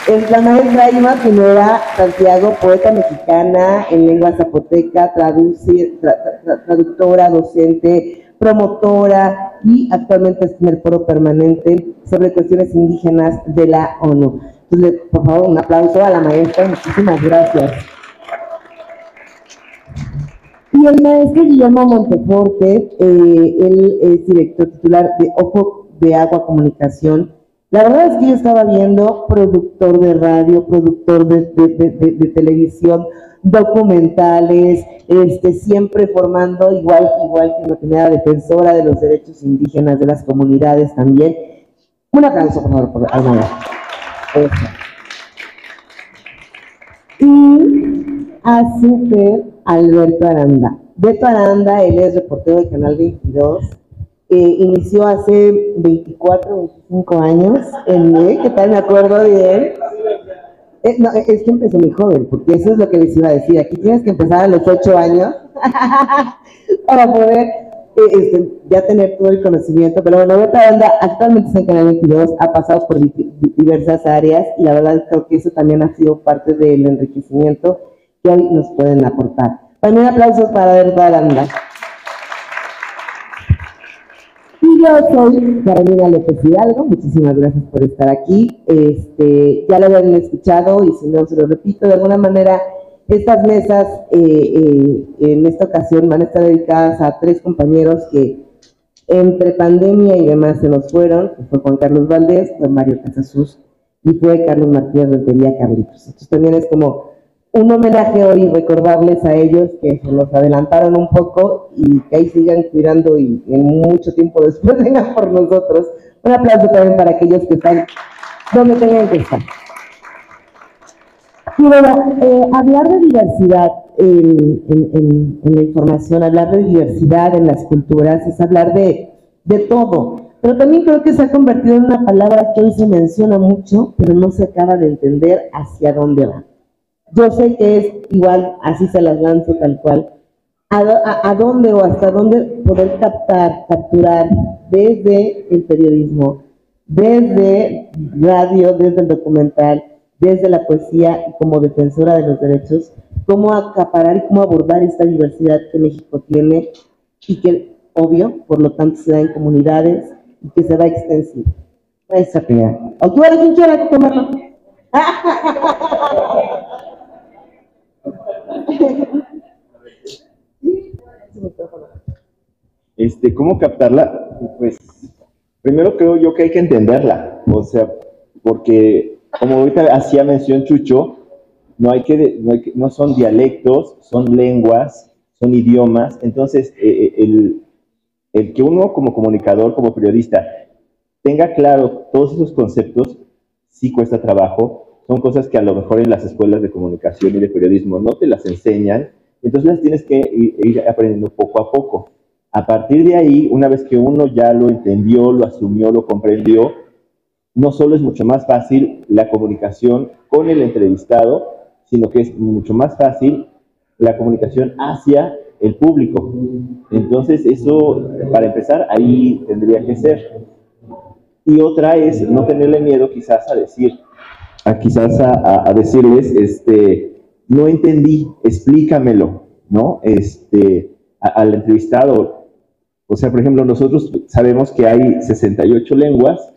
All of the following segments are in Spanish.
Es la maestra Ima Pineda Santiago, poeta mexicana en lengua zapoteca, traductora, docente, promotora y actualmente está en el foro permanente sobre cuestiones indígenas de la ONU. Entonces, por favor, un aplauso a la maestra, muchísimas gracias. Y el maestro Guillermo Monteforte, él es director titular de Ojo de Agua Comunicación. La verdad es que yo estaba viendo productor de radio, productor de televisión, documentales, siempre formando igual que una primera defensora de los derechos indígenas de las comunidades también. Un aplauso, por favor, por Almada. Y a super Alberto Aranda. Beto Aranda, él es reportero de Canal 22. Inició hace 24, 25 años. ¿Qué tal? Me acuerdo bien. No, es que empezó muy joven, porque eso es lo que les iba a decir. Aquí tienes que empezar a los 8 años para poder ya tener todo el conocimiento. Pero bueno, Beto Aranda actualmente está en Canal 22, ha pasado por diversas áreas y la verdad creo que eso también ha sido parte del enriquecimiento que hoy nos pueden aportar. También aplausos para Beto Aranda. Y yo soy Carolina López Hidalgo, muchísimas gracias por estar aquí. Ya lo habían escuchado y si no se lo repito, de alguna manera estas mesas en esta ocasión van a estar dedicadas a 3 compañeros que entre pandemia y demás se nos fueron, que fue Juan Carlos Valdés, fue Mario Casasus y fue Carlos Martínez Rentería Carlitos. Entonces también es como un homenaje hoy, recordarles a ellos que se nos adelantaron un poco y que ahí sigan cuidando y en mucho tiempo después vengan por nosotros. Un aplauso también para aquellos que están donde tengan que estar. Y bueno, hablar de diversidad en la información, hablar de diversidad en las culturas, es hablar de todo. Pero también creo que se ha convertido en una palabra que hoy se menciona mucho, pero no se acaba de entender hacia dónde va. Yo sé que es igual, así se las lanzo tal cual, a dónde o hasta dónde poder capturar desde el periodismo, desde radio, desde el documental, desde la poesía y como defensora de los derechos, cómo acaparar y cómo abordar esta diversidad que México tiene y que, obvio, por lo tanto se da en comunidades y que se da extensivo. Esa pega. ¿O tú eres quien quiera tomarlo? ¿Cómo captarla? Pues primero creo yo que hay que entenderla, o sea, porque como ahorita hacía mención Chucho, no son dialectos, son lenguas, son idiomas. Entonces el que uno como comunicador, como periodista, tenga claro todos esos conceptos, sí cuesta trabajo. Son cosas que a lo mejor en las escuelas de comunicación y de periodismo no te las enseñan, entonces las tienes que ir aprendiendo poco a poco. A partir de ahí, una vez que uno ya lo entendió, lo asumió, lo comprendió, no solo es mucho más fácil la comunicación con el entrevistado, sino que es mucho más fácil la comunicación hacia el público. Entonces eso, para empezar, ahí tendría que ser. Y otra es no tenerle miedo quizás a decir, a decirles, no entendí, explícamelo, ¿no? Al entrevistado. O sea, por ejemplo, nosotros sabemos que hay 68 lenguas,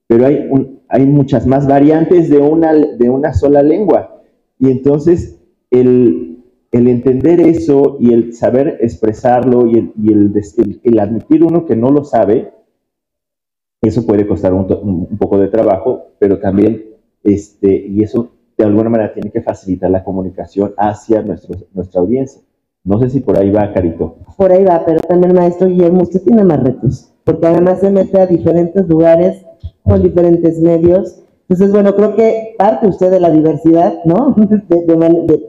pero hay muchas más variantes de una sola lengua. Y entonces, el entender eso y el saber expresarlo y el admitir uno que no lo sabe, eso puede costar un poco de trabajo, pero también, y eso de alguna manera tiene que facilitar la comunicación hacia nuestra audiencia. No sé si por ahí va, Carito. Por ahí va, pero también, maestro Guillermo, usted tiene más retos, porque además se mete a diferentes lugares con diferentes medios. Entonces, bueno, creo que parte usted de la diversidad, ¿no?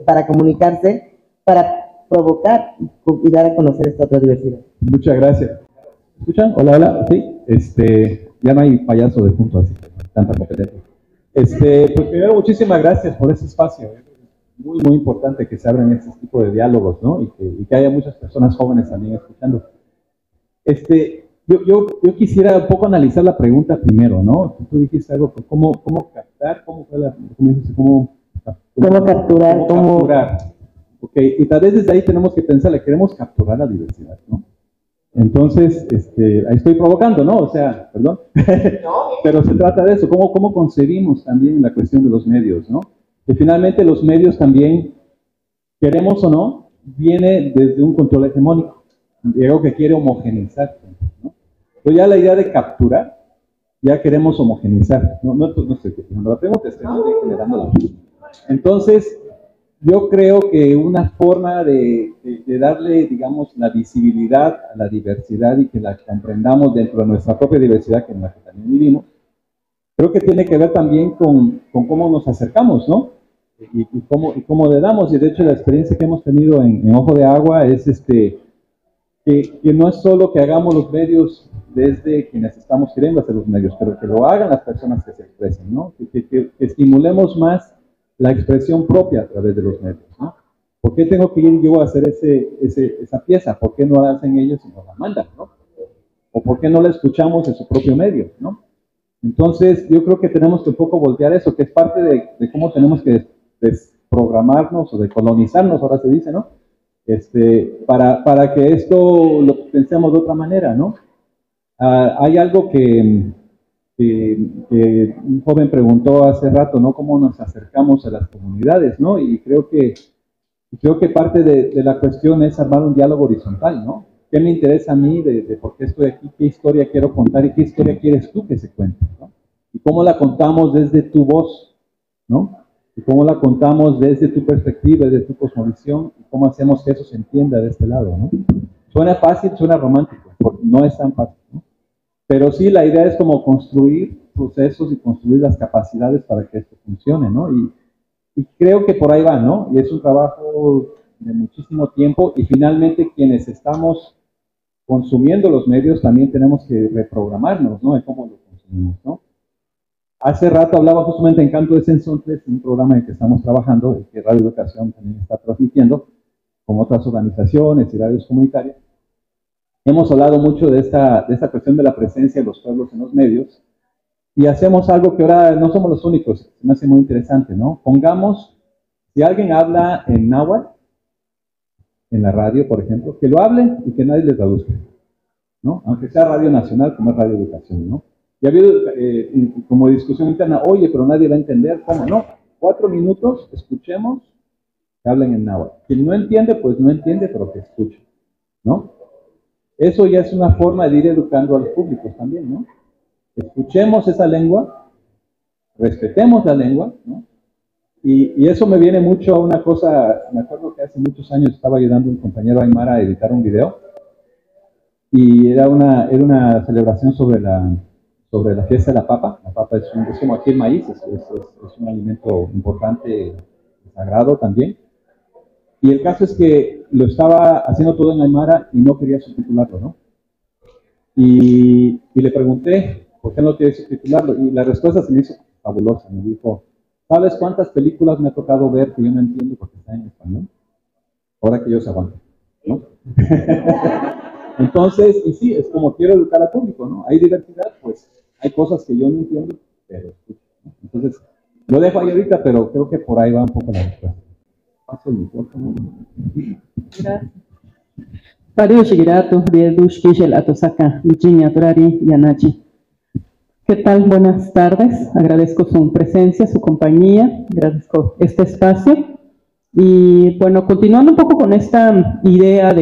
Para comunicarse, para provocar y dar a conocer esta otra diversidad. Muchas gracias. ¿Me escuchan? Hola, hola. Sí, ya no hay payaso de punto así, tanta competencia. Pues primero, muchísimas gracias por ese espacio. Muy, muy importante que se abran este tipo de diálogos, ¿no? Y que haya muchas personas jóvenes también escuchando. yo quisiera un poco analizar la pregunta primero, ¿no? Tú dijiste algo, ¿cómo captar? ¿Cómo fue cómo dijiste? ¿Cómo capturar? ¿Cómo capturar? Ok, y tal vez desde ahí tenemos que pensar, le queremos capturar la diversidad, ¿no? Entonces, ahí estoy provocando, ¿no? O sea, perdón. Pero se trata de eso, ¿cómo concebimos también la cuestión de los medios, ¿no? Que finalmente los medios también, queremos o no, viene desde un control hegemónico, de algo que quiere homogeneizar, ¿no? Entonces ya la idea de capturar, ya queremos homogeneizar. No estoy fijando la pregunta, estoy generando la pregunta. Entonces, yo creo que una forma de darle, digamos, la visibilidad a la diversidad y que la comprendamos dentro de nuestra propia diversidad, que en la que también vivimos, creo que tiene que ver también con cómo nos acercamos, ¿no? Y cómo le damos. Y de hecho la experiencia que hemos tenido en Ojo de Agua es que no es solo que hagamos los medios desde quienes estamos queriendo hacer los medios, pero que lo hagan las personas que se expresen, ¿no? Que estimulemos más la expresión propia a través de los medios, ¿no? ¿Por qué tengo que ir yo a hacer esa pieza? ¿Por qué no la hacen ellos y nos la mandan, ¿no? ¿O por qué no la escuchamos en su propio medio, ¿no? Entonces, yo creo que tenemos que un poco voltear eso, que es parte de cómo tenemos que desprogramarnos o decolonizarnos, ahora se dice, ¿no? Para que esto lo pensemos de otra manera, ¿no? Hay algo que un joven preguntó hace rato, ¿no? ¿Cómo nos acercamos a las comunidades, ¿no? Y creo que parte de la cuestión es armar un diálogo horizontal, ¿no? ¿Qué me interesa a mí de por qué estoy aquí? ¿Qué historia quiero contar y qué historia quieres tú que se cuente, ¿no? Y cómo la contamos desde tu voz, ¿no? Y cómo la contamos desde tu perspectiva, desde tu cosmovisión, y cómo hacemos que eso se entienda de este lado, ¿no? Suena fácil, suena romántico, porque no es tan fácil, ¿no? Pero sí, la idea es como construir procesos y construir las capacidades para que esto funcione, ¿no? Y creo que por ahí va, ¿no? Y es un trabajo de muchísimo tiempo, y finalmente quienes estamos consumiendo los medios también tenemos que reprogramarnos, ¿no? En cómo lo consumimos, ¿no? Hace rato hablaba justamente en Canto de Sensontes, un programa en el que estamos trabajando, el que Radio Educación también está transmitiendo, con otras organizaciones y radios comunitarias. Hemos hablado mucho de esta cuestión de la presencia de los pueblos en los medios, y hacemos algo que ahora no somos los únicos, me hace muy interesante, ¿no? Pongamos, si alguien habla en náhuatl, en la radio, por ejemplo, que lo hable y que nadie le traduzca, ¿no? Aunque sea Radio Nacional, como es Radio Educación, ¿no? Y ha habido como discusión interna, oye, pero nadie va a entender, ¿cómo no? 4 minutos, escuchemos, que hablen en náhuatl. Quien no entiende, pues no entiende, pero que escuche, ¿no? Eso ya es una forma de ir educando a los públicos también, ¿no? Escuchemos esa lengua, respetemos la lengua, ¿no? Y eso me viene mucho a una cosa. Me acuerdo que hace muchos años estaba ayudando a un compañero Aymara a editar un video, y era una celebración sobre la fiesta de la papa. La papa es como aquí el maíz, es un alimento importante, sagrado también. Y el caso es que lo estaba haciendo todo en Aymara y no quería subtitularlo, ¿no? Y le pregunté, ¿por qué no quieres subtitularlo? Y la respuesta se me hizo fabulosa. Me dijo, ¿sabes cuántas películas me ha tocado ver que yo no entiendo porque están en español? Ahora que yo se aguanto, ¿no? Entonces, y sí, es como quiero educar al público, ¿no? Hay diversidad, pues hay cosas que yo no entiendo, pero escucho, ¿no? Entonces, lo dejo ahí ahorita, pero creo que por ahí va un poco la respuesta. Paso el micrófono. Gracias. Radio Shigirato, Riedush Kishel Atosaka, Michiña Turari Yanachi. ¿Qué tal? Buenas tardes. Agradezco su presencia, su compañía, agradezco este espacio. Y bueno, continuando un poco con esta idea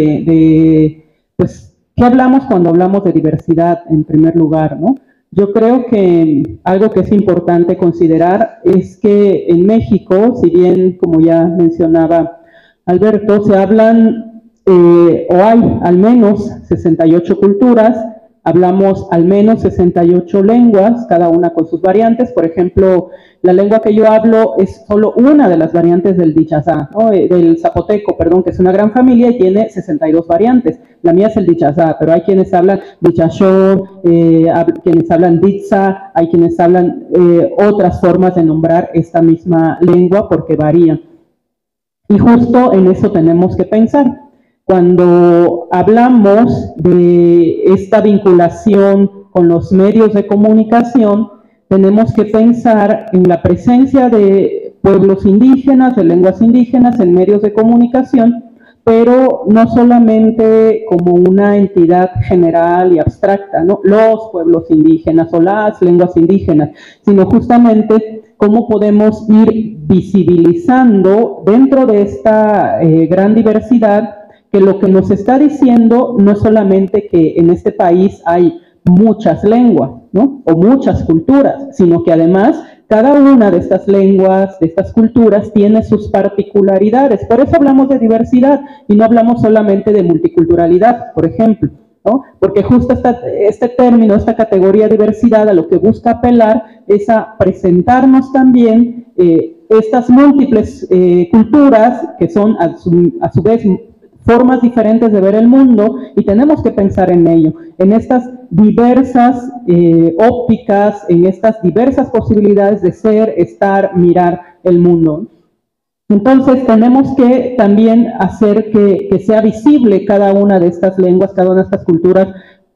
pues, ¿qué hablamos cuando hablamos de diversidad en primer lugar, no? Yo creo que algo que es importante considerar es que en México, si bien, como ya mencionaba Alberto, se hablan o hay al menos 68 culturas, hablamos al menos 68 lenguas, cada una con sus variantes. Por ejemplo, la lengua que yo hablo es solo una de las variantes del Dichazá, ¿no? Del zapoteco, perdón, que es una gran familia y tiene 62 variantes. La mía es el Dichazá, pero hay quienes hablan Dichashó, quienes hablan Ditza, hay quienes hablan otras formas de nombrar esta misma lengua porque varía. Y justo en eso tenemos que pensar. Cuando hablamos de esta vinculación con los medios de comunicación, tenemos que pensar en la presencia de pueblos indígenas, de lenguas indígenas en medios de comunicación, pero no solamente como una entidad general y abstracta, ¿no? Los pueblos indígenas o las lenguas indígenas, sino justamente cómo podemos ir visibilizando dentro de esta gran diversidad que lo que nos está diciendo no es solamente que en este país hay muchas lenguas, ¿no? O muchas culturas, sino que además cada una de estas lenguas, de estas culturas, tiene sus particularidades. Por eso hablamos de diversidad y no hablamos solamente de multiculturalidad, por ejemplo, ¿no? Porque justo este término, esta categoría diversidad, a lo que busca apelar es a presentarnos también estas múltiples culturas que son a su vez formas diferentes de ver el mundo, y tenemos que pensar en ello, en estas diversas ópticas, en estas diversas posibilidades de ser, estar, mirar el mundo. Entonces tenemos que también hacer que sea visible cada una de estas lenguas, cada una de estas culturas,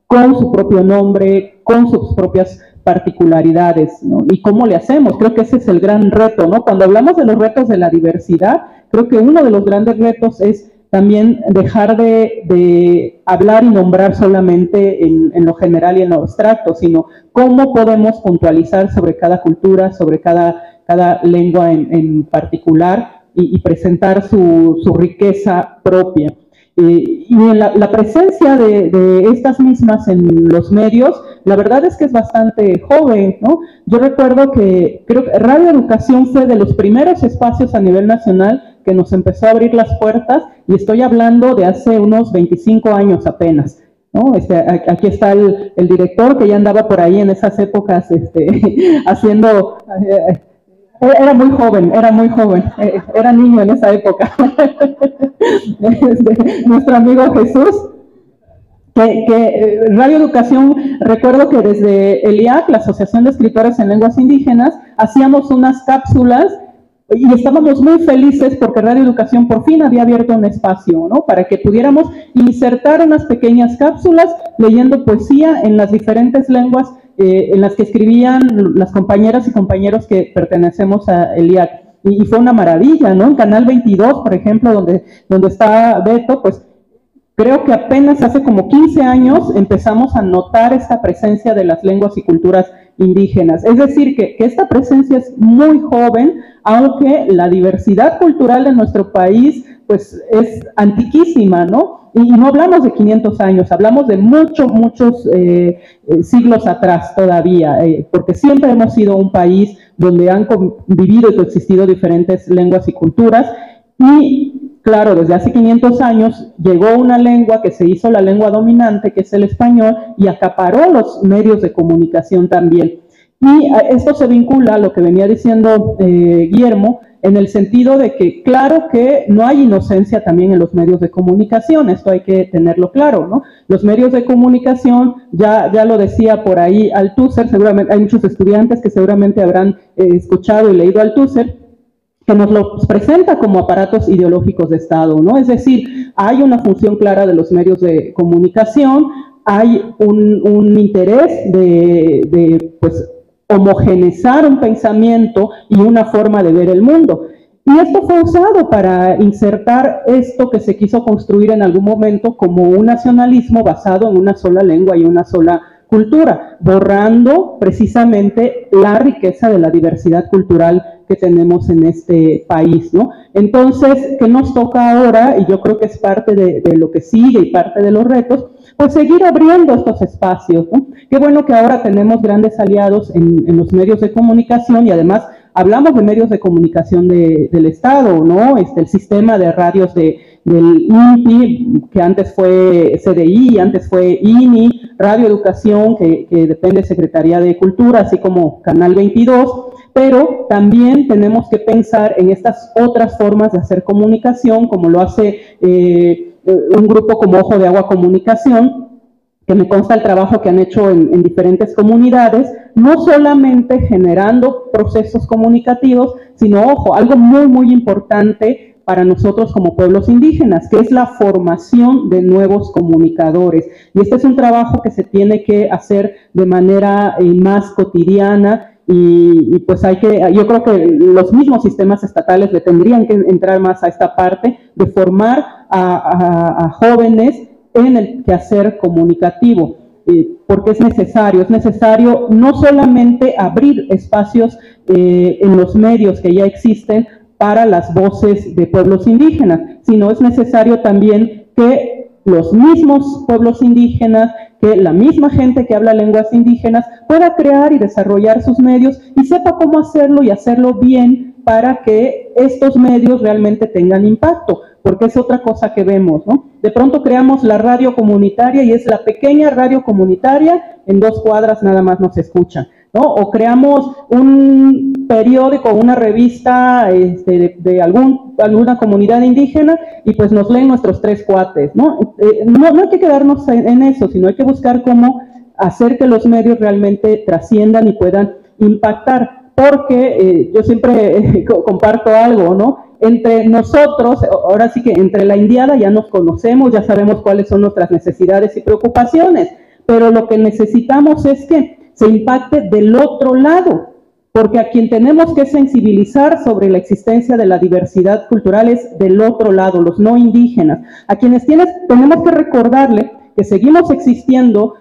con su propio nombre, con sus propias particularidades, ¿no? ¿Y cómo le hacemos? Creo que ese es el gran reto, ¿no? Cuando hablamos de los retos de la diversidad, creo que uno de los grandes retos es también dejar de hablar y nombrar solamente en lo general y en lo abstracto, sino cómo podemos puntualizar sobre cada cultura, sobre cada lengua en particular y presentar su riqueza propia. Y en la presencia de estas mismas en los medios, la verdad es que es bastante joven, ¿no? Yo recuerdo que creo que Radio Educación fue de los primeros espacios a nivel nacional que nos empezó a abrir las puertas, y estoy hablando de hace unos 25 años apenas, ¿no? Aquí está el director que ya andaba por ahí en esas épocas haciendo... Era muy joven, era niño en esa época. Nuestro amigo Jesús, que Radio Educación, recuerdo que desde el IAC, la Asociación de Escritores en Lenguas Indígenas, hacíamos unas cápsulas y estábamos muy felices porque Radio Educación por fin había abierto un espacio, ¿no? Para que pudiéramos insertar unas pequeñas cápsulas leyendo poesía en las diferentes lenguas en las que escribían las compañeras y compañeros que pertenecemos a ELIAC. Y fue una maravilla, ¿no? En Canal 22, por ejemplo, donde está Beto, pues creo que apenas hace como 15 años empezamos a notar esta presencia de las lenguas y culturas indígenas. Es decir, que esta presencia es muy joven, aunque la diversidad cultural de nuestro país pues es antiquísima, ¿no? Y no hablamos de 500 años, hablamos de muchos siglos atrás todavía, porque siempre hemos sido un país donde han convivido y coexistido diferentes lenguas y culturas. Y claro, desde hace 500 años llegó una lengua que se hizo la lengua dominante, que es el español, y acaparó los medios de comunicación también. Y esto se vincula a lo que venía diciendo Guillermo, en el sentido de que claro que no hay inocencia también en los medios de comunicación, esto hay que tenerlo claro, ¿no? Los medios de comunicación, ya lo decía por ahí Althusser, seguramente hay muchos estudiantes que seguramente habrán escuchado y leído Althusser, que nos los presenta como aparatos ideológicos de Estado, ¿no? Es decir, hay una función clara de los medios de comunicación, hay un interés de pues, homogeneizar un pensamiento y una forma de ver el mundo. Y esto fue usado para insertar esto que se quiso construir en algún momento como un nacionalismo basado en una sola lengua y una sola cultura, borrando precisamente la riqueza de la diversidad cultural que tenemos en este país, ¿no? Entonces, ¿qué nos toca ahora? Y yo creo que es parte de lo que sigue y parte de los retos, pues seguir abriendo estos espacios, ¿no? Qué bueno que ahora tenemos grandes aliados en los medios de comunicación y además hablamos de medios de comunicación del Estado, ¿no? El sistema de radios del INPI, que antes fue CDI, antes fue INI, Radio Educación, que depende de Secretaría de Cultura, así como Canal 22, pero también tenemos que pensar en estas otras formas de hacer comunicación, como lo hace un grupo como Ojo de Agua Comunicación, que me consta el trabajo que han hecho en diferentes comunidades, no solamente generando procesos comunicativos, sino, ojo, algo muy importante para nosotros como pueblos indígenas, que es la formación de nuevos comunicadores. Y este es un trabajo que se tiene que hacer de manera más cotidiana. Y pues yo creo que los mismos sistemas estatales le tendrían que entrar más a esta parte de formar a jóvenes en el quehacer comunicativo, porque es necesario no solamente abrir espacios en los medios que ya existen para las voces de pueblos indígenas, sino es necesario también que los mismos pueblos indígenas, que la misma gente que habla lenguas indígenas pueda crear y desarrollar sus medios y sepa cómo hacerlo y hacerlo bien para que estos medios realmente tengan impacto, porque es otra cosa que vemos, ¿no? De pronto creamos la radio comunitaria y es la pequeña radio comunitaria, en 2 cuadras nada más nos escuchan, ¿no? O creamos un periódico, una revista de alguna comunidad indígena y pues nos leen nuestros 3 cuates, ¿no? No hay que quedarnos en eso, sino hay que buscar cómo hacer que los medios realmente trasciendan y puedan impactar, porque yo siempre comparto algo, ¿no? Entre nosotros, ahora sí que entre la indiada ya nos conocemos, ya sabemos cuáles son nuestras necesidades y preocupaciones, pero lo que necesitamos es que se impacte del otro lado, porque a quien tenemos que sensibilizar sobre la existencia de la diversidad cultural es del otro lado, los no indígenas, a quienes tenemos que recordarle que seguimos existiendo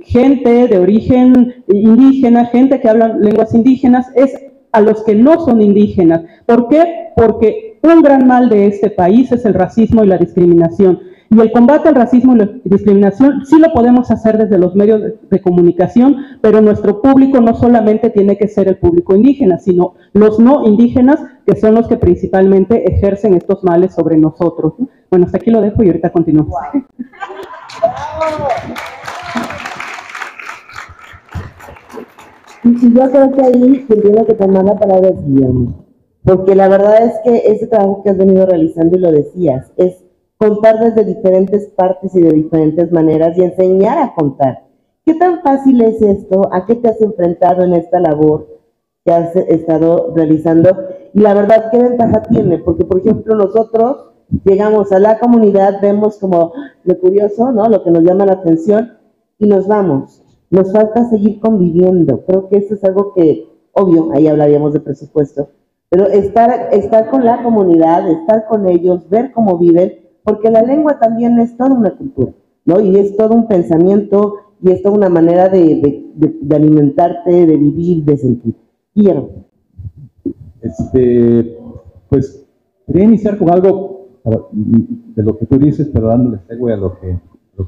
gente de origen indígena, gente que habla lenguas indígenas, es a los que no son indígenas. ¿Por qué? Porque un gran mal de este país es el racismo y la discriminación. Y el combate al racismo y la discriminación sí lo podemos hacer desde los medios de comunicación, pero nuestro público no solamente tiene que ser el público indígena, sino los no indígenas, que son los que principalmente ejercen estos males sobre nosotros, ¿no? Bueno, hasta aquí lo dejo y ahorita continuamos. Wow. Y yo creo que ahí tendría que tomar la palabra es Guillermo, porque la verdad es que ese trabajo que has venido realizando, y lo decías, es contar desde diferentes partes y de diferentes maneras y enseñar a contar. ¿Qué tan fácil es esto? ¿A qué te has enfrentado en esta labor que has estado realizando? Y la verdad, ¿qué ventaja tiene? Porque, por ejemplo, nosotros llegamos a la comunidad, vemos como lo curioso, ¿no? Lo que nos llama la atención y nos vamos. Nos falta seguir conviviendo. Creo que eso es algo que, obvio, ahí hablaríamos de presupuesto, pero estar con la comunidad, estar con ellos, ver cómo viven, porque la lengua también es toda una cultura, ¿no? Y es todo un pensamiento y es toda una manera de alimentarte, de vivir, de sentir. Guillermo. Pues quería iniciar con algo de lo que tú dices, pero dándole segue a lo que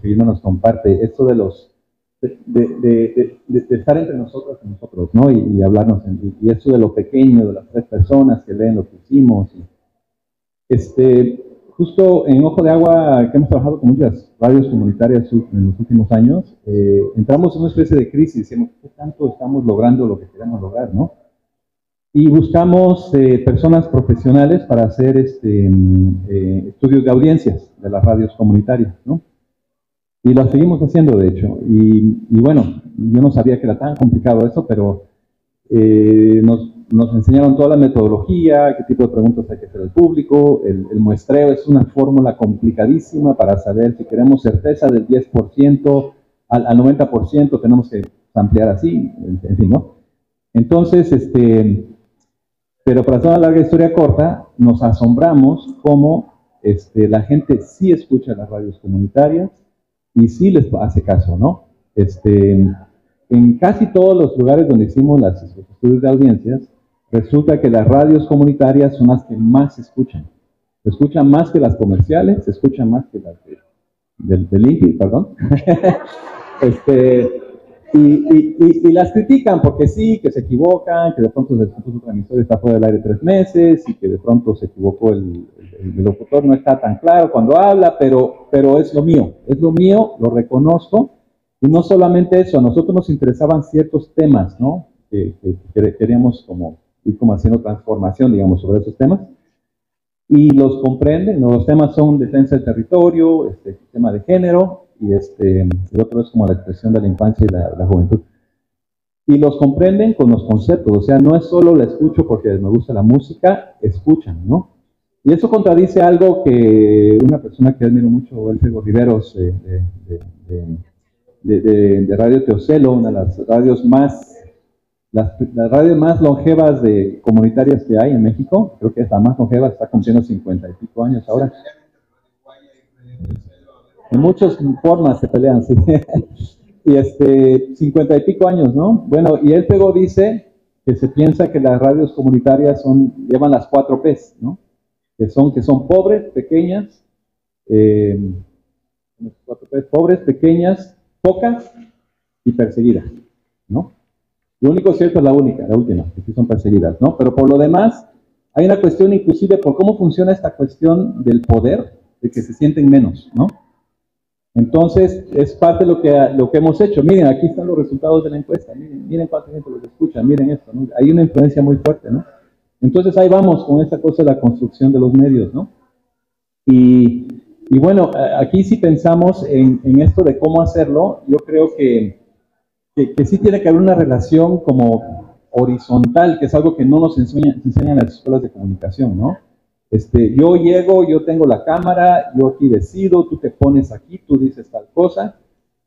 Irma nos comparte, esto de estar entre nosotros y nosotros, ¿no? Y hablarnos, y esto de lo pequeño, de las 3 personas que leen lo que hicimos. Justo en Ojo de Agua, que hemos trabajado con muchas radios comunitarias en los últimos años, entramos en una especie de crisis, decimos, ¿qué tanto estamos logrando lo que queremos lograr, no? Y buscamos personas profesionales para hacer estudios de audiencias de las radios comunitarias, ¿no? Y lo seguimos haciendo, de hecho. Y bueno, yo no sabía que era tan complicado eso, pero nos enseñaron toda la metodología, qué tipo de preguntas hay que hacer al público. El muestreo es una fórmula complicadísima para saber si queremos certeza del 10% al 90%, tenemos que ampliar así, en fin, ¿no? Entonces, pero para hacer una larga historia corta, nos asombramos cómo la gente sí escucha las radios comunitarias y sí les hace caso, ¿no? En casi todos los lugares donde hicimos los estudios de audiencias, resulta que las radios comunitarias son las que más se escuchan. Se escuchan más que las comerciales, se escuchan más que las del INPI, perdón. Y las critican porque sí, que se equivocan, que de pronto su transmisor está fuera del aire 3 meses y que de pronto se equivocó el locutor, no está tan claro cuando habla, pero es lo mío, lo reconozco. Y no solamente eso, a nosotros nos interesaban ciertos temas, ¿no? Que queríamos ir haciendo transformación, digamos, sobre esos temas. Y los comprenden, ¿no? Los temas son defensa del territorio, tema de género, y el otro es como la expresión de la infancia y la juventud. Y los comprenden con los conceptos, o sea, no es solo la escucho porque me gusta la música, escuchan, ¿no? Y eso contradice algo que una persona que admiro mucho, Elfego Riveros, de Radio Teocelo, una de las radios las radios más longevas comunitarias que hay en México, creo que es la más longeva, está cumpliendo 50 y pico años ahora. En muchas formas se pelean, sí. Y 50 y pico años, ¿no? Bueno, y Elfego dice que se piensa que las radios comunitarias llevan las 4 P's, ¿no? Que son pobres, pequeñas, pobres, pequeñas, pocas y perseguidas, ¿no? Lo único cierto es la última, que sí son perseguidas, ¿no? Pero por lo demás, hay una cuestión inclusive por cómo funciona esta cuestión del poder, de que se sienten menos, ¿no? Entonces, es parte de lo que hemos hecho. Miren, aquí están los resultados de la encuesta, miren cuánta gente los escucha, miren esto, ¿no? Hay una influencia muy fuerte, ¿no? Entonces, ahí vamos con esta cosa de la construcción de los medios, ¿no? Y bueno, aquí si pensamos en esto de cómo hacerlo, yo creo que sí tiene que haber una relación como horizontal, que es algo que no nos enseñan en las escuelas de comunicación, ¿no? Yo llego, yo tengo la cámara, yo aquí decido, tú te pones aquí, tú dices tal cosa,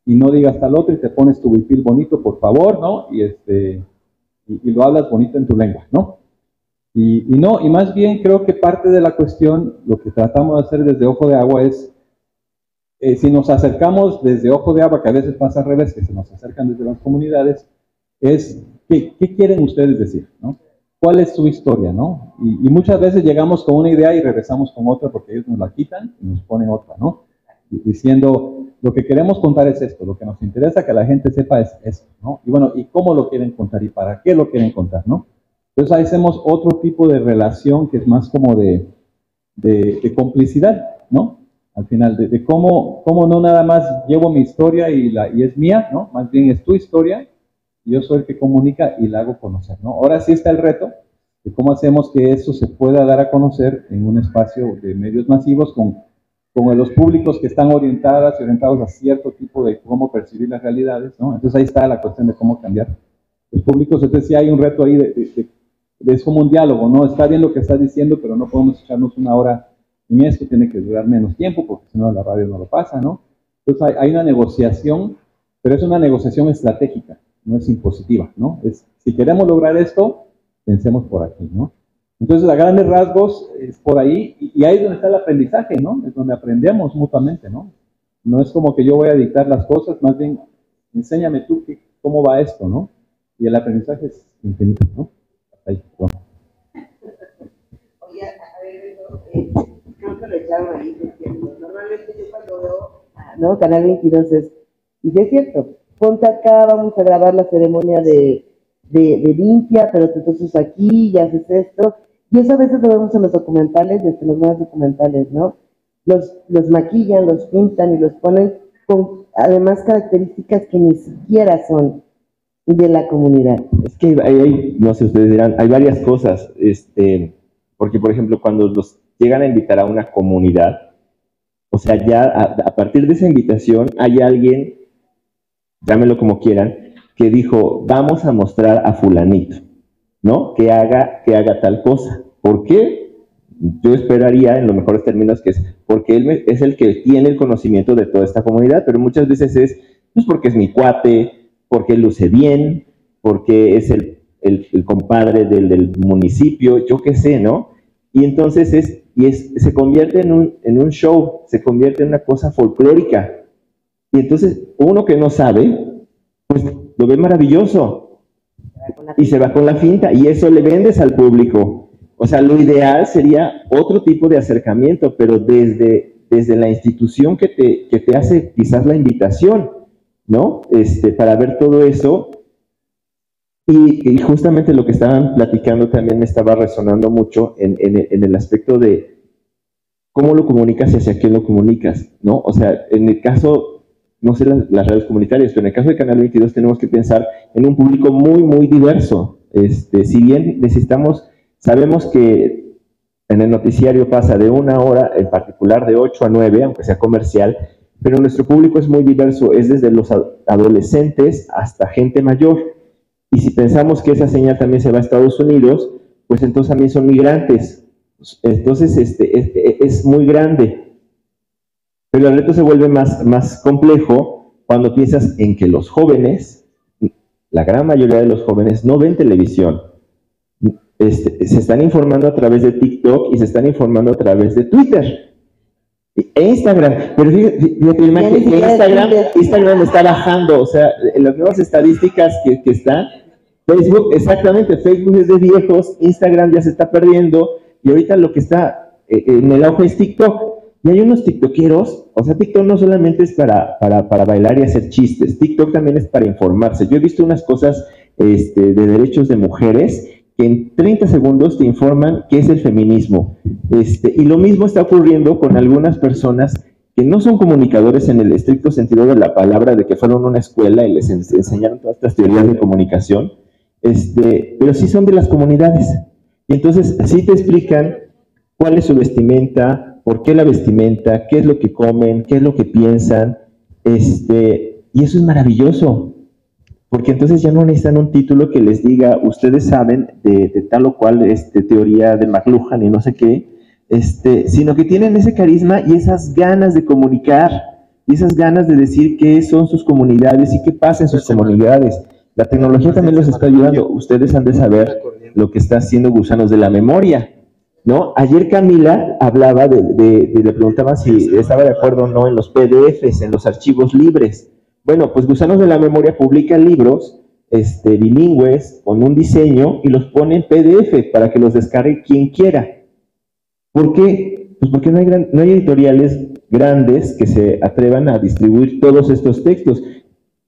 y no digas tal otra, y te pones tu huipil bonito, por favor, ¿no? Y lo hablas bonito en tu lengua, ¿no? Y más bien creo que parte de la cuestión, lo que tratamos de hacer desde Ojo de Agua es, si nos acercamos desde Ojo de Agua, que a veces pasa al revés, que se nos acercan desde las comunidades, es, ¿qué quieren ustedes decir, no? ¿Cuál es su historia, no? Y muchas veces llegamos con una idea y regresamos con otra porque ellos nos la quitan y nos ponen otra, ¿no? Diciendo, lo que queremos contar es esto, lo que nos interesa que la gente sepa es esto, ¿no? Y bueno, ¿y cómo lo quieren contar y para qué lo quieren contar, no? Entonces ahí hacemos otro tipo de relación que es más como de complicidad, ¿no? Al final, de cómo no nada más llevo mi historia y es mía, ¿no? Más bien es tu historia, y yo soy el que comunica y la hago conocer, ¿no? Ahora sí está el reto de cómo hacemos que eso se pueda dar a conocer en un espacio de medios masivos con los públicos que están orientados a cierto tipo de cómo percibir las realidades, ¿no? Entonces ahí está la cuestión de cómo cambiar los públicos. Entonces sí hay un reto ahí es como un diálogo, ¿no? Está bien lo que estás diciendo, pero no podemos echarnos una hora en esto, tiene que durar menos tiempo, porque si no la radio no lo pasa, ¿no? Entonces hay una negociación, pero es una negociación estratégica, no es impositiva, ¿no? Si queremos lograr esto, pensemos por aquí, ¿no? Entonces, a grandes rasgos, es por ahí, y ahí es donde está el aprendizaje, ¿no? Es donde aprendemos mutuamente, ¿no? No es como que yo voy a dictar las cosas, más bien, enséñame tú cómo va esto, ¿no? Y el aprendizaje es infinito, ¿no? Ahí, bueno. Oye, a ver, creo que lo echaron ahí, normalmente yo cuando veo, ¿no? Canal 22 y es cierto, ponte acá, vamos a grabar la ceremonia de limpia, pero entonces aquí ya haces esto, y eso a veces lo vemos en los documentales, desde los nuevos documentales, ¿no? Los maquillan, los pintan y los ponen con además características que ni siquiera son de la comunidad. Es que hay, no sé, ustedes dirán, hay varias cosas, porque por ejemplo cuando los llegan a invitar a una comunidad, o sea, ya a partir de esa invitación hay alguien, llámenlo como quieran, que dijo, vamos a mostrar a fulanito, ¿no? Que haga tal cosa. ¿Por qué? Yo esperaría, en los mejores términos, que es porque él es el que tiene el conocimiento de toda esta comunidad, pero muchas veces es, pues porque es mi cuate, porque él luce bien, porque es el compadre del municipio, yo qué sé, ¿no? Y entonces se convierte en un show, se convierte en una cosa folclórica. Y entonces uno que no sabe, pues lo ve maravilloso y se va con la finta y eso le vendes al público. O sea, lo ideal sería otro tipo de acercamiento, pero desde la institución que te hace quizás la invitación, ¿no? Para ver todo eso. Y justamente lo que estaban platicando también me estaba resonando mucho en el aspecto de cómo lo comunicas y hacia quién lo comunicas, ¿no? O sea, en el caso, no sé las redes comunitarias, pero en el caso de Canal 22 tenemos que pensar en un público muy, muy diverso. Si bien sabemos que en el noticiario pasa de 1 hora, en particular de 8 a 9, aunque sea comercial, pero nuestro público es muy diverso, es desde los adolescentes hasta gente mayor. Y si pensamos que esa señal también se va a Estados Unidos, pues entonces también son migrantes, Entonces, es muy grande. Pero el reto se vuelve más complejo cuando piensas en que los jóvenes, la gran mayoría de los jóvenes, no ven televisión. Se están informando a través de TikTok y se están informando a través de Twitter e Instagram. Pero fíjate que Instagram está bajando, o sea, en las nuevas estadísticas que están, Facebook, exactamente, Facebook es de viejos, Instagram ya se está perdiendo, y ahorita lo que está en el auge es TikTok. Y hay unos tiktokeros, o sea, TikTok no solamente es para bailar y hacer chistes, TikTok también es para informarse. Yo he visto unas cosas de derechos de mujeres que en 30 segundos te informan qué es el feminismo. Y lo mismo está ocurriendo con algunas personas que no son comunicadores en el estricto sentido de la palabra, de que fueron a una escuela y les enseñaron todas estas teorías de comunicación, pero sí son de las comunidades. Y entonces sí te explican cuál es su vestimenta, por qué la vestimenta, qué es lo que comen, qué es lo que piensan, y eso es maravilloso, porque entonces ya no necesitan un título que les diga, ustedes saben de tal o cual teoría de McLuhan y no sé qué, sino que tienen ese carisma y esas ganas de comunicar, y esas ganas de decir qué son sus comunidades y qué pasa en sus comunidades. La tecnología también los está ayudando. Ustedes han de saber lo que está haciendo Gusanos de la Memoria, ¿no? Ayer Camila hablaba le preguntaba si estaba de acuerdo o no en los PDFs, en los archivos libres. Bueno, pues Gusanos de la Memoria publica libros bilingües con un diseño y los pone en PDF para que los descargue quien quiera. ¿Por qué? Pues porque no hay editoriales grandes que se atrevan a distribuir todos estos textos.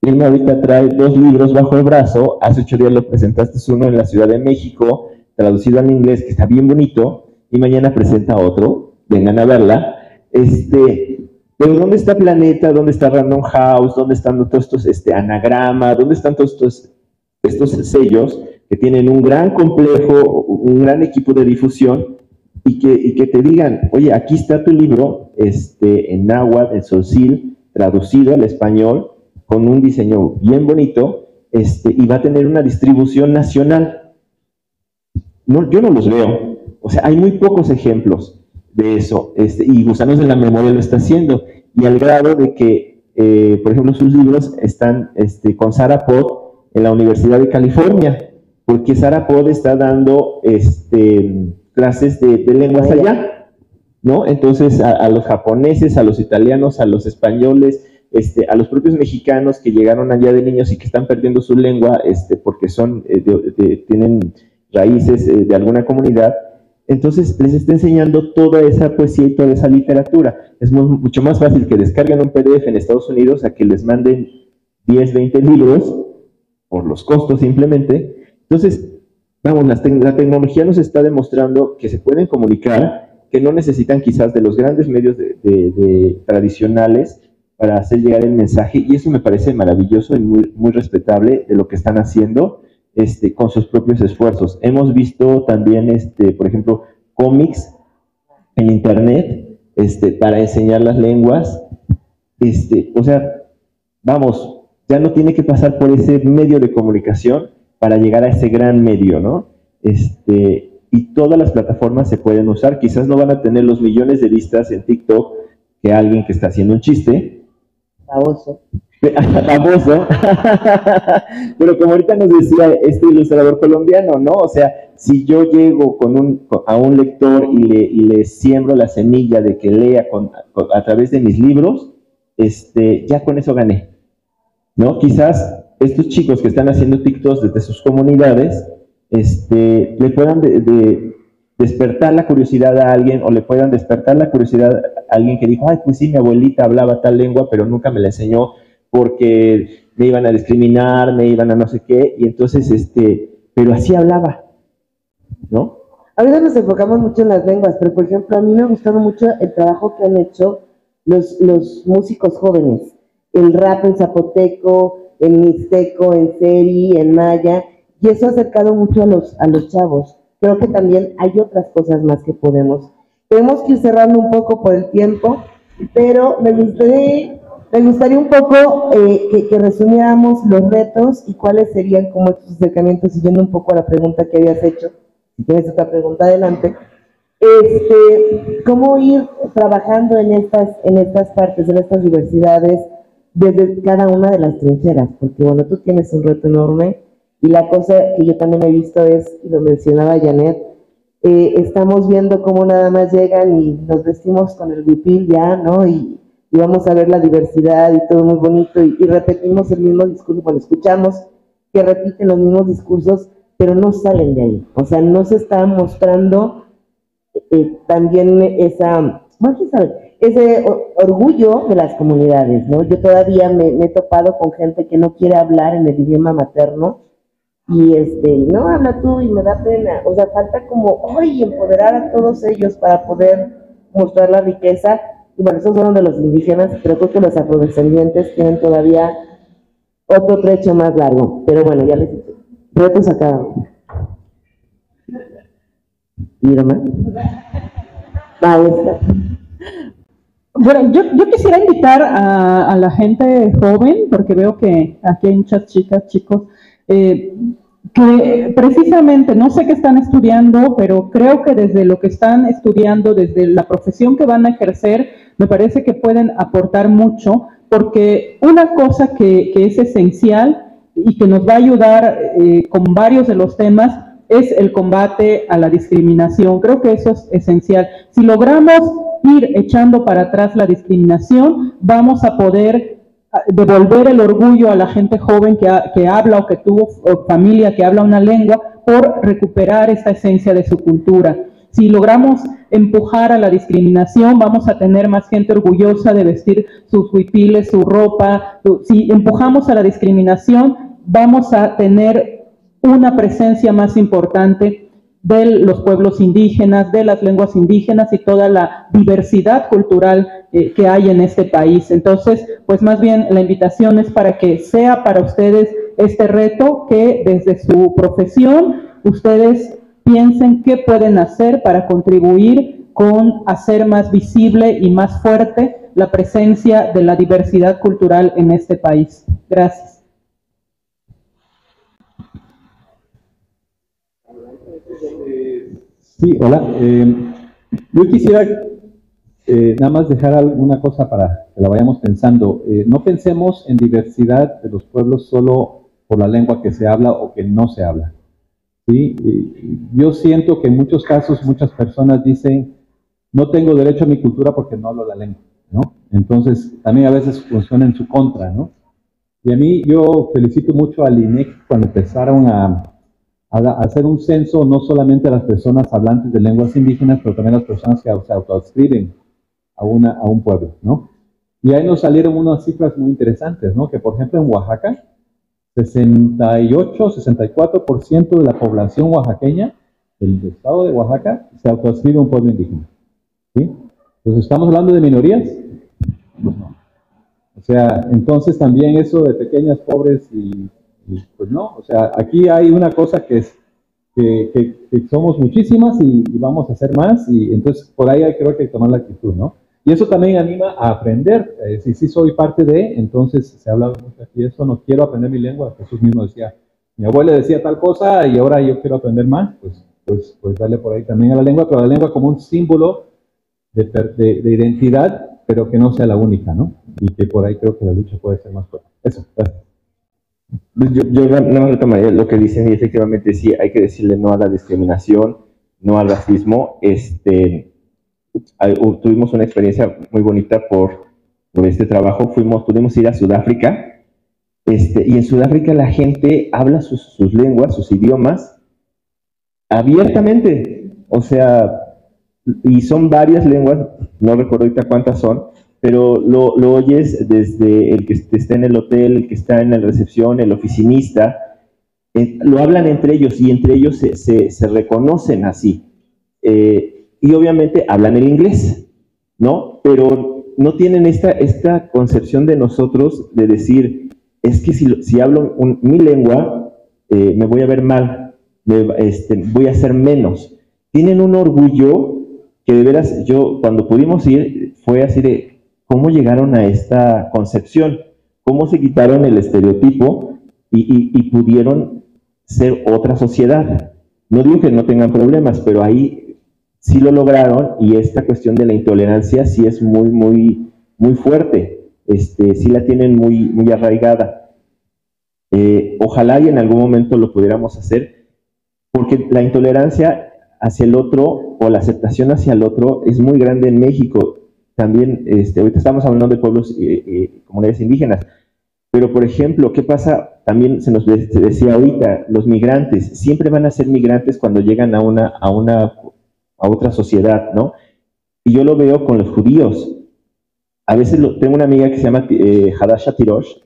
Él ahorita trae 2 libros bajo el brazo, hace 8 días lo presentaste uno en la Ciudad de México, traducido al inglés, que está bien bonito, y mañana presenta otro, vengan a verla. Pero ¿dónde está Planeta? ¿Dónde está Random House? ¿Dónde están todos estos Anagrama? ¿Dónde están todos estos sellos que tienen un gran complejo, un gran equipo de difusión, y que te digan, oye, aquí está tu libro, en náhuatl, en tzoltzil, traducido al español, con un diseño bien bonito, y va a tener una distribución nacional? No, yo no los veo. O sea, hay muy pocos ejemplos de eso, y Gusanos de la Memoria lo está haciendo, y al grado de que, por ejemplo, sus libros están con Sarah Pod en la Universidad de California, porque Sarah Pod está dando clases de lenguas allá, ¿no? Entonces, a los japoneses, a los italianos, a los españoles, a los propios mexicanos que llegaron allá de niños y que están perdiendo su lengua, porque tienen raíces de alguna comunidad, entonces les está enseñando toda esa poesía y toda esa literatura. Es mucho más fácil que descarguen un PDF en Estados Unidos a que les manden 10, 20 libros, por los costos simplemente. Entonces, vamos, la tecnología nos está demostrando que se pueden comunicar, que no necesitan quizás de los grandes medios tradicionales para hacer llegar el mensaje, y eso me parece maravilloso y muy, muy respetable de lo que están haciendo con sus propios esfuerzos. Hemos visto también, por ejemplo, cómics en internet para enseñar las lenguas. O sea, vamos, ya no tiene que pasar por ese medio de comunicación para llegar a ese gran medio, ¿no? Y todas las plataformas se pueden usar. Quizás no van a tener los millones de vistas en TikTok que alguien que está haciendo un chiste. Famoso. Famoso. Pero como ahorita nos decía este ilustrador colombiano, ¿no? O sea, si yo llego a un lector y le siembro la semilla de que lea a través de mis libros, ya con eso gané, ¿no? Quizás estos chicos que están haciendo TikToks desde sus comunidades, le puedan despertar la curiosidad a alguien, o le puedan despertar la curiosidad a alguien que dijo, ay, pues sí, mi abuelita hablaba tal lengua, pero nunca me la enseñó porque me iban a discriminar, me iban a no sé qué, y entonces, pero así hablaba, ¿no? Ahorita nos enfocamos mucho en las lenguas, pero por ejemplo, a mí me ha gustado mucho el trabajo que han hecho los músicos jóvenes, el rap en zapoteco, en mixteco, en seri, en maya, y eso ha acercado mucho a los chavos. Creo que también hay otras cosas más que tenemos que ir cerrando un poco por el tiempo, pero me gustaría un poco que resumiéramos los retos y cuáles serían como estos acercamientos, siguiendo un poco a la pregunta que habías hecho. Si tienes otra pregunta, adelante. cómo ir trabajando en estas partes, en estas diversidades, desde cada una de las trincheras, porque bueno, tú tienes un reto enorme, y la cosa que yo también he visto es, y lo mencionaba Janet, estamos viendo cómo nada más llegan y nos vestimos con el huipil ya, ¿no? Y vamos a ver la diversidad y todo muy bonito, y repetimos el mismo discurso, bueno, escuchamos que repiten los mismos discursos, pero no salen de ahí, o sea, no se está mostrando también ese orgullo de las comunidades, ¿no? Yo todavía me he topado con gente que no quiere hablar en el idioma materno, y no, habla tú, y me da pena, o sea, falta como, hoy empoderar a todos ellos para poder mostrar la riqueza. Y bueno, esos fueron de los indígenas, pero creo que los afrodescendientes tienen todavía otro trecho más largo, pero bueno, ya les dije, retos acá. Irma. Ahí está. Bueno, yo quisiera invitar a la gente joven, porque veo que aquí hay muchas chicas, chicos, que precisamente, no sé qué están estudiando, pero creo que desde lo que están estudiando, desde la profesión que van a ejercer, me parece que pueden aportar mucho, porque una cosa que es esencial y que nos va a ayudar con varios de los temas es el combate a la discriminación. Creo que eso es esencial. Si logramos ir echando para atrás la discriminación, vamos a poder devolver el orgullo a la gente joven que habla o que tuvo familia que habla una lengua, por recuperar esta esencia de su cultura. Si logramos empujar a la discriminación, vamos a tener más gente orgullosa de vestir sus huipiles, su ropa. Si empujamos a la discriminación, vamos a tener una presencia más importante de los pueblos indígenas, de las lenguas indígenas y toda la diversidad cultural que hay en este país. Entonces, pues más bien la invitación es para que sea para ustedes este reto, que desde su profesión ustedes piensen qué pueden hacer para contribuir con hacer más visible y más fuerte la presencia de la diversidad cultural en este país. Gracias. Sí, hola. Yo quisiera nada más dejar alguna cosa para que la vayamos pensando. No pensemos en diversidad de los pueblos solo por la lengua que se habla o que no se habla. ¿Sí? Yo siento que en muchos casos muchas personas dicen, no tengo derecho a mi cultura porque no hablo la lengua, ¿no? Entonces, también a veces funciona en su contra, ¿no? Y a mí, yo felicito mucho al INEC cuando empezaron a hacer un censo, no solamente a las personas hablantes de lenguas indígenas, pero también a las personas que se autoadscriben a un pueblo, ¿no? Y ahí nos salieron unas cifras muy interesantes, ¿no? Que, por ejemplo, en Oaxaca, 68-64% de la población oaxaqueña, del estado de Oaxaca, se autoadscribe a un pueblo indígena, ¿sí? Entonces, ¿estamos hablando de minorías? Pues no. O sea, entonces también eso de pequeñas, pobres y pues no, o sea, aquí hay una cosa que es que somos muchísimas y vamos a hacer más, y entonces por ahí creo que hay que tomar la actitud, ¿no? Y eso también anima a aprender. Si sí soy parte de, entonces se habla mucho aquí de eso, no quiero aprender mi lengua. Jesús mismo decía, mi abuela decía tal cosa y ahora yo quiero aprender más, pues darle por ahí también a la lengua, pero la lengua como un símbolo de identidad, pero que no sea la única, ¿no? Y que por ahí creo que la lucha puede ser más fuerte. Eso, gracias. Yo nada más retomaría lo que dicen, y efectivamente sí, hay que decirle no a la discriminación, no al racismo. Tuvimos una experiencia muy bonita por este trabajo. Tuvimos que ir a Sudáfrica, y en Sudáfrica la gente habla sus lenguas, sus idiomas, abiertamente. O sea, y son varias lenguas, no recuerdo ahorita cuántas son, pero lo oyes desde el que está en el hotel, el que está en la recepción, el oficinista, lo hablan entre ellos, y entre ellos se reconocen así. Y obviamente hablan el inglés, ¿no? Pero no tienen esta concepción de nosotros de decir, es que si hablo mi lengua, me voy a ver mal, voy a ser menos. Tienen un orgullo que de veras, yo cuando pudimos ir, fue así de, ¿cómo llegaron a esta concepción? ¿Cómo se quitaron el estereotipo y pudieron ser otra sociedad? No digo que no tengan problemas, pero ahí sí lo lograron, y esta cuestión de la intolerancia sí es muy fuerte, sí la tienen muy arraigada. Ojalá y en algún momento lo pudiéramos hacer, porque la intolerancia hacia el otro o la aceptación hacia el otro es muy grande en México. También, ahorita estamos hablando de pueblos, comunidades indígenas, pero por ejemplo, ¿qué pasa? También se nos decía ahorita, los migrantes siempre van a ser migrantes cuando llegan a otra sociedad, ¿no? Y yo lo veo con los judíos. A veces tengo una amiga que se llama Hadasha Tirosh.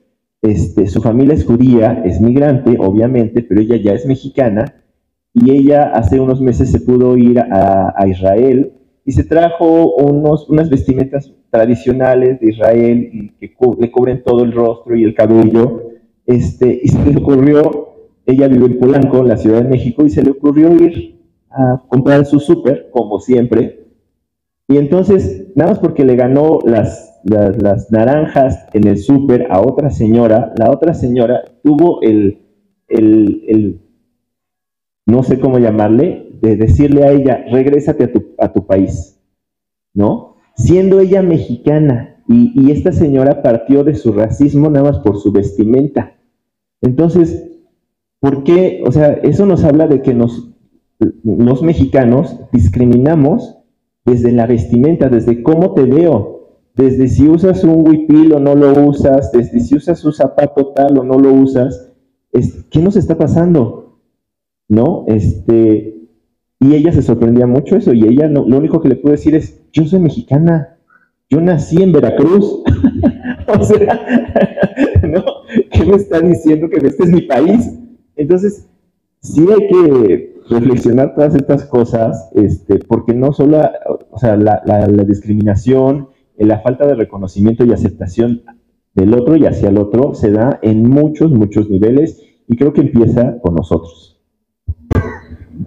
Su familia es judía, es migrante, obviamente, pero ella ya es mexicana, y ella hace unos meses se pudo ir a Israel y se trajo unas vestimentas tradicionales de Israel y que le cubren todo el rostro y el cabello, y se le ocurrió, ella vive en Polanco, en la Ciudad de México, y se le ocurrió ir a comprar su súper, como siempre, y entonces, nada más porque le ganó las naranjas en el súper a otra señora, la otra señora tuvo no sé cómo llamarle, de decirle a ella, regrésate a tu país, ¿no? Siendo ella mexicana, y esta señora partió de su racismo nada más por su vestimenta. Entonces, ¿por qué? O sea, eso nos habla de que los mexicanos discriminamos desde la vestimenta, desde cómo te veo, desde si usas un huipil o no lo usas, desde si usas un zapato tal o no lo usas. ¿Qué nos está pasando? ¿No? Y ella se sorprendía mucho eso, y ella lo único que le pudo decir es, yo soy mexicana, yo nací en Veracruz. O sea, ¿no? ¿Qué me está diciendo? Que este es mi país. Entonces, sí hay que reflexionar todas estas cosas, porque no solo, o sea, la discriminación, la falta de reconocimiento y aceptación del otro y hacia el otro se da en muchos niveles, y creo que empieza con nosotros.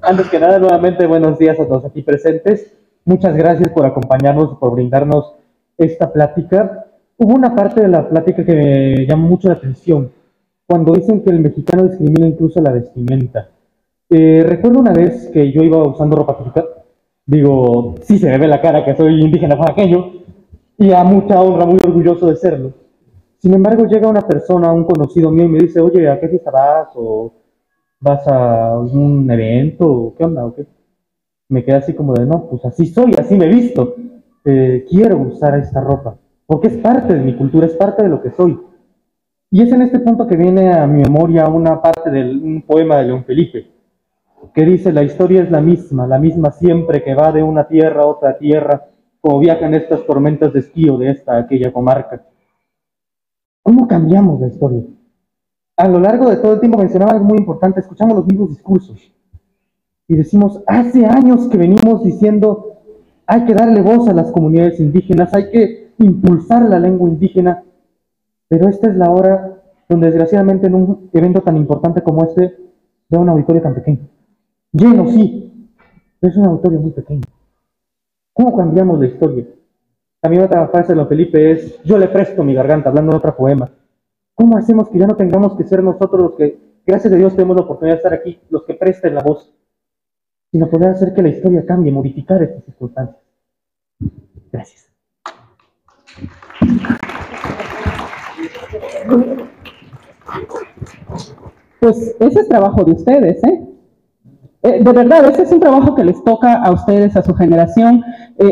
Antes que nada, nuevamente, buenos días a todos aquí presentes. Muchas gracias por acompañarnos, por brindarnos esta plática. Hubo una parte de la plática que me llamó mucho la atención, cuando dicen que el mexicano discrimina incluso la vestimenta. Recuerdo una vez que yo iba usando ropa típica, digo, sí se me ve la cara que soy indígena oaxaqueño, y a mucha honra, muy orgulloso de serlo. Sin embargo, llega una persona, un conocido mío, y me dice, oye, ¿a qué fiesta vas? ¿O vas a algún evento? ¿Qué onda? ¿O qué? Me quedé así como de, no, pues así soy, así me he visto. Quiero usar esta ropa, porque es parte de mi cultura, es parte de lo que soy. Y es en este punto que viene a mi memoria una parte de un poema de León Felipe, que dice, la historia es la misma siempre, que va de una tierra a otra tierra, como viajan estas tormentas de esquío de esta a aquella comarca. ¿Cómo cambiamos la historia? A lo largo de todo el tiempo mencionaba algo muy importante, escuchamos los mismos discursos y decimos, hace años que venimos diciendo, hay que darle voz a las comunidades indígenas, hay que impulsar la lengua indígena, pero esta es la hora donde desgraciadamente en un evento tan importante como este, veo un auditorio tan pequeño. Lleno, sí, pero es un auditorio muy pequeño. ¿Cómo cambiamos la historia? También otra frase de León Felipe es, yo le presto mi garganta, hablando de otro poema. ¿Cómo hacemos que ya no tengamos que ser nosotros los que, gracias a Dios, tenemos la oportunidad de estar aquí, los que presten la voz, sino poder hacer que la historia cambie, modificar estas circunstancias? Gracias. Pues ese es trabajo de ustedes, ¿eh? De verdad, ese es un trabajo que les toca a ustedes, a su generación.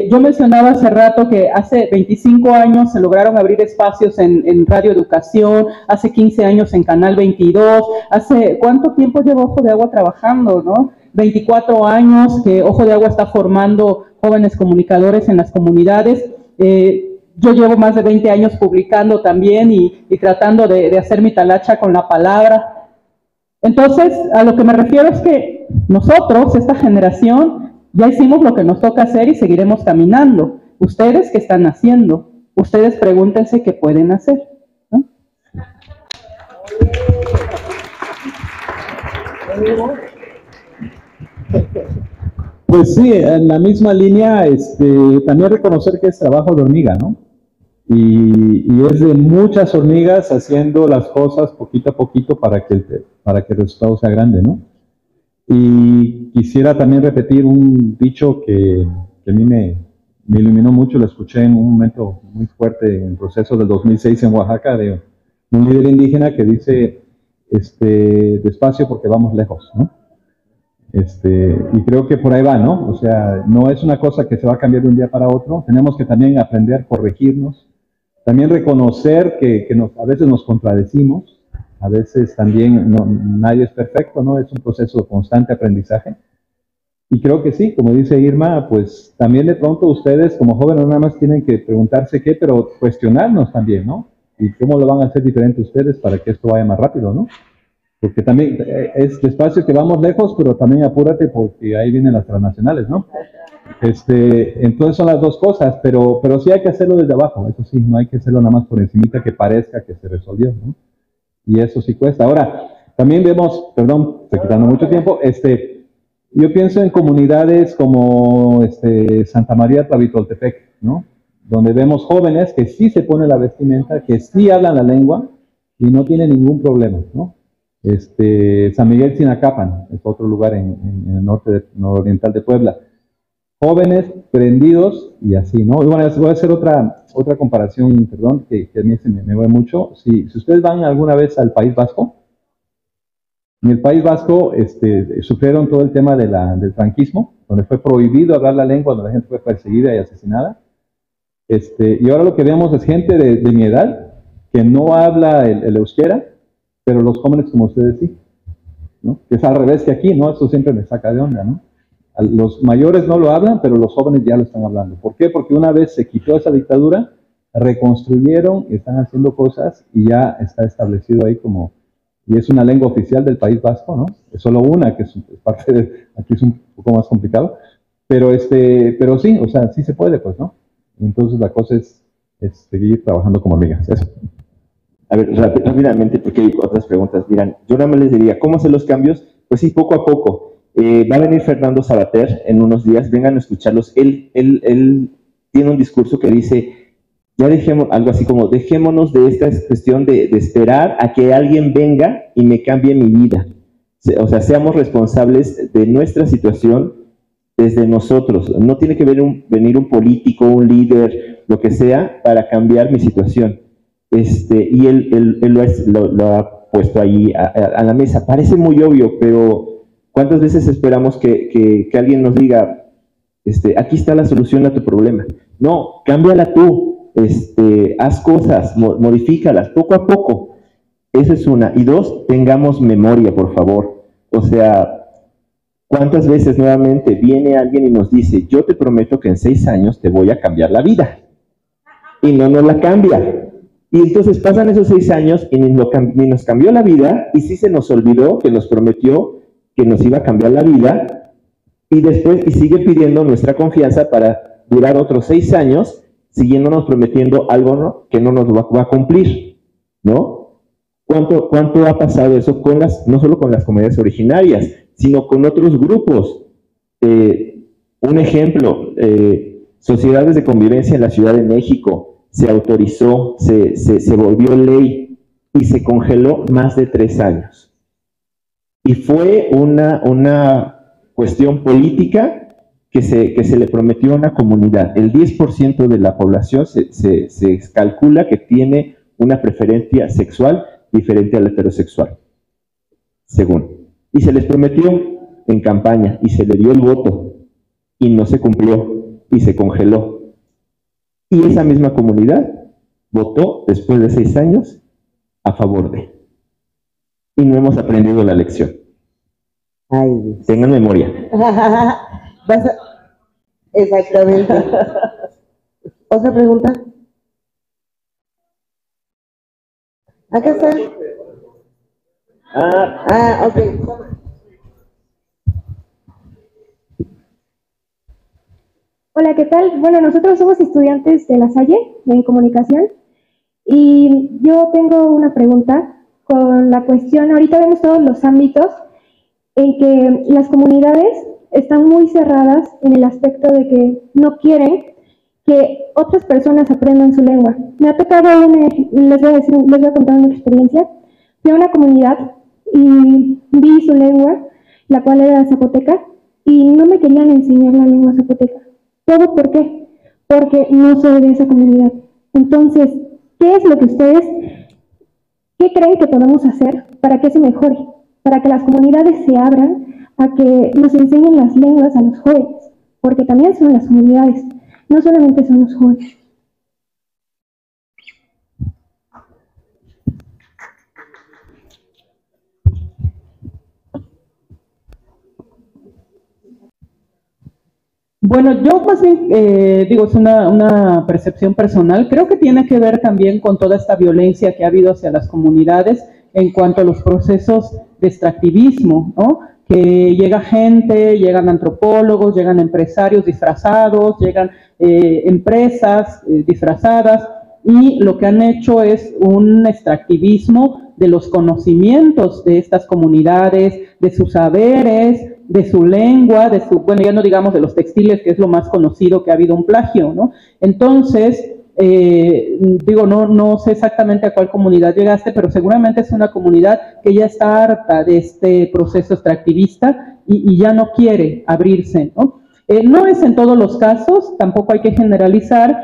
Yo mencionaba hace rato que hace 25 años se lograron abrir espacios en Radio Educación, hace 15 años en Canal 22, hace ¿cuánto tiempo lleva Ojo de Agua trabajando, no? 24 años que Ojo de Agua está formando jóvenes comunicadores en las comunidades. Yo llevo más de 20 años publicando también y tratando de hacer mi talacha con la palabra. Entonces, a lo que me refiero es que nosotros, esta generación, ya hicimos lo que nos toca hacer y seguiremos caminando. ¿Ustedes qué están haciendo? Ustedes pregúntense qué pueden hacer, ¿no? Pues sí, en la misma línea, también reconocer que es trabajo de hormiga, ¿no? Y es de muchas hormigas haciendo las cosas poquito a poquito para que el resultado sea grande, ¿no? Y Y quisiera también repetir un dicho que a mí me iluminó mucho, lo escuché en un momento muy fuerte en el proceso del 2006 en Oaxaca, de un líder indígena que dice, despacio porque vamos lejos, ¿no? Y creo que por ahí va, ¿no? O sea, no es una cosa que se va a cambiar de un día para otro, tenemos que también aprender a corregirnos, también reconocer que a veces nos contradecimos, a veces también nadie es perfecto, ¿no? Es un proceso de constante aprendizaje. Y creo que sí, como dice Irma, pues también de pronto ustedes como jóvenes no nada más tienen que preguntarse qué, pero cuestionarnos también, ¿no? Y cómo lo van a hacer diferente ustedes para que esto vaya más rápido, ¿no? Porque también es despacio que vamos lejos, pero también apúrate porque ahí vienen las transnacionales, ¿no? Entonces son las dos cosas, pero sí hay que hacerlo desde abajo, eso sí, no hay que hacerlo nada más por encimita que parezca que se resolvió, ¿no? Y eso sí cuesta. Ahora, también vemos, perdón, estoy quitando mucho tiempo, yo pienso en comunidades como Santa María Tlavitoltepec, ¿no? Donde vemos jóvenes que sí se ponen la vestimenta, que sí hablan la lengua y no tienen ningún problema, ¿no? San Miguel Chinacapan es otro lugar en el nororiental de Puebla. Jóvenes prendidos y así, ¿no? Y bueno, les voy a hacer otra comparación, perdón, que a mí se me mueve mucho. Si ustedes van alguna vez al País Vasco, en el País Vasco sufrieron todo el tema del franquismo, donde fue prohibido hablar la lengua, donde la gente fue perseguida y asesinada. Y ahora lo que vemos es gente de mi edad que no habla el euskera, pero los jóvenes como ustedes sí, ¿no? Que es al revés que aquí, ¿no? Eso siempre me saca de onda, ¿no? Los mayores no lo hablan, pero los jóvenes ya lo están hablando. ¿Por qué? Porque una vez se quitó esa dictadura, reconstruyeron, están haciendo cosas y ya está establecido ahí como, y es una lengua oficial del País Vasco, ¿no? Es solo una, que es parte de, aquí es un poco más complicado, pero sí, o sea, sí se puede, pues, ¿no? Entonces la cosa es seguir trabajando como hormigas, eso. A ver, rápidamente, porque hay otras preguntas. Miran, yo nada más les diría, ¿cómo hacer los cambios? Pues sí, poco a poco. Va a venir Fernando Sabater en unos días, vengan a escucharlos. Él tiene un discurso que dice, ya dejemos, algo así como, dejémonos de esta cuestión de esperar a que alguien venga y me cambie mi vida. O sea, seamos responsables de nuestra situación desde nosotros. No tiene que venir un político, un líder, lo que sea, para cambiar mi situación. Y él lo ha puesto ahí a la mesa. Parece muy obvio, pero ¿cuántas veces esperamos que alguien nos diga, aquí está la solución a tu problema? No, cámbiala tú, haz cosas, modifícalas, poco a poco. Esa es una. Y dos, tengamos memoria, por favor. O sea, ¿cuántas veces nuevamente viene alguien y nos dice, yo te prometo que en 6 años te voy a cambiar la vida? Y no nos la cambia. Y entonces pasan esos 6 años y ni nos cambió la vida, y sí se nos olvidó que nos prometió que nos iba a cambiar la vida, y después sigue pidiendo nuestra confianza para durar otros 6 años, siguiéndonos prometiendo algo, ¿no?, que no nos va a cumplir, ¿no? ¿Cuánto ha pasado eso no solo con las comunidades originarias, sino con otros grupos? Un ejemplo, sociedades de convivencia en la Ciudad de México, se autorizó, se volvió ley y se congeló más de 3 años. Y fue una cuestión política que se le prometió a una comunidad. El 10% de la población se calcula que tiene una preferencia sexual diferente a la heterosexual, según. Y se les prometió en campaña y se le dio el voto y no se cumplió y se congeló. Y esa misma comunidad votó después de 6 años a favor de. Y no hemos aprendido la lección. Ay, Dios. Tengan memoria. Exactamente. ¿Otra pregunta? Acá está. Ok. Hola, ¿qué tal? Bueno, nosotros somos estudiantes de La Salle, en comunicación, y yo tengo una pregunta con la cuestión, ahorita vemos todos los ámbitos en que las comunidades están muy cerradas en el aspecto de que no quieren que otras personas aprendan su lengua. Me ha tocado, les voy a contar una experiencia. Fui a una comunidad y vi su lengua, la cual era zapoteca, y no me querían enseñar la lengua zapoteca. ¿Todo por qué? Porque no soy de esa comunidad. Entonces, ¿qué es lo que ustedes, qué creen que podemos hacer para que eso mejore? Para que las comunidades se abran a que nos enseñen las lenguas a los jóvenes, porque también son las comunidades, no solamente son los jóvenes. Bueno, yo más bien digo, es una percepción personal. Creo que tiene que ver también con toda esta violencia que ha habido hacia las comunidades en cuanto a los procesos de extractivismo, ¿no? Que llega gente, llegan antropólogos, llegan empresarios disfrazados, llegan empresas disfrazadas, y lo que han hecho es un extractivismo de los conocimientos de estas comunidades, de sus saberes, de su lengua, de su, bueno, ya no digamos de los textiles, que es lo más conocido, que ha habido un plagio, ¿no? Entonces, digo, no sé exactamente a cuál comunidad llegaste, pero seguramente es una comunidad que ya está harta de este proceso extractivista y ya no quiere abrirse, ¿no? No es en todos los casos, tampoco hay que generalizar.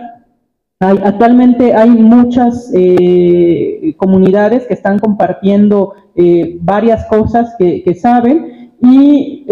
Actualmente hay muchas comunidades que están compartiendo varias cosas que saben, y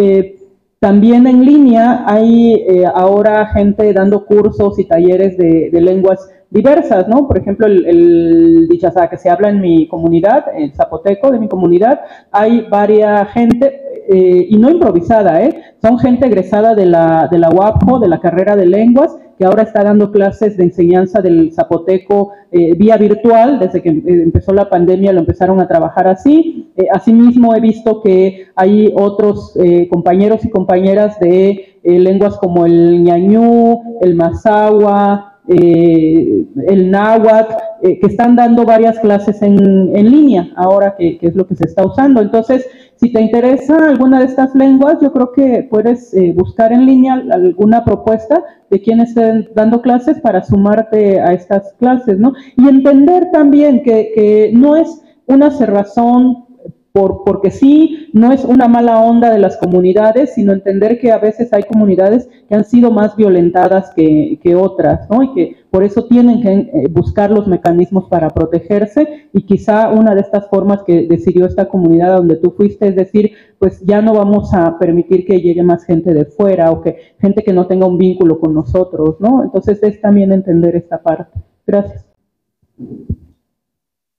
también en línea hay ahora gente dando cursos y talleres de lenguas diversas, ¿no? Por ejemplo, el dichazá que se habla en mi comunidad, el zapoteco de mi comunidad, hay varias gente, y no improvisada, son gente egresada de la UAPJO, de la carrera de lenguas, que ahora está dando clases de enseñanza del zapoteco vía virtual. Desde que empezó la pandemia lo empezaron a trabajar así. Asimismo, he visto que hay otros compañeros y compañeras de lenguas como el ñañú, el mazahua, el náhuatl, que están dando varias clases en línea, ahora que es lo que se está usando. Entonces, si te interesa alguna de estas lenguas, yo creo que puedes buscar en línea alguna propuesta de quien esté dando clases para sumarte a estas clases, ¿no? Y entender también que no es una cerrazón porque sí, no es una mala onda de las comunidades, sino entender que a veces hay comunidades que han sido más violentadas que otras, ¿no? Y que por eso tienen que buscar los mecanismos para protegerse, y quizá una de estas formas que decidió esta comunidad a donde tú fuiste es decir, pues ya no vamos a permitir que llegue más gente de fuera, o que gente que no tenga un vínculo con nosotros, ¿no? Entonces es también entender esta parte. Gracias.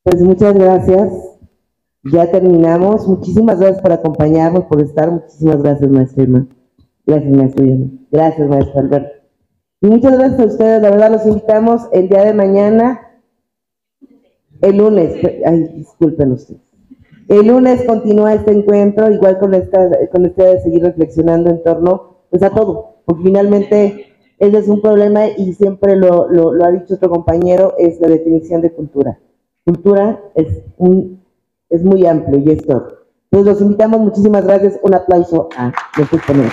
Pues muchas gracias. Ya terminamos. Muchísimas gracias por acompañarnos, por estar. Muchísimas gracias, maestra Irma. Gracias, maestro Irma. Gracias, maestro Alberto. Y muchas gracias a ustedes. La verdad, los invitamos el día de mañana, el lunes. Ay, disculpen ustedes. El lunes continúa este encuentro, igual con esta de seguir reflexionando en torno, pues, a todo. Porque finalmente ese es un problema, y siempre lo ha dicho otro compañero, es la definición de cultura. Cultura es muy amplio y es todo. Entonces los invitamos, muchísimas gracias, un aplauso a nuestros ponentes.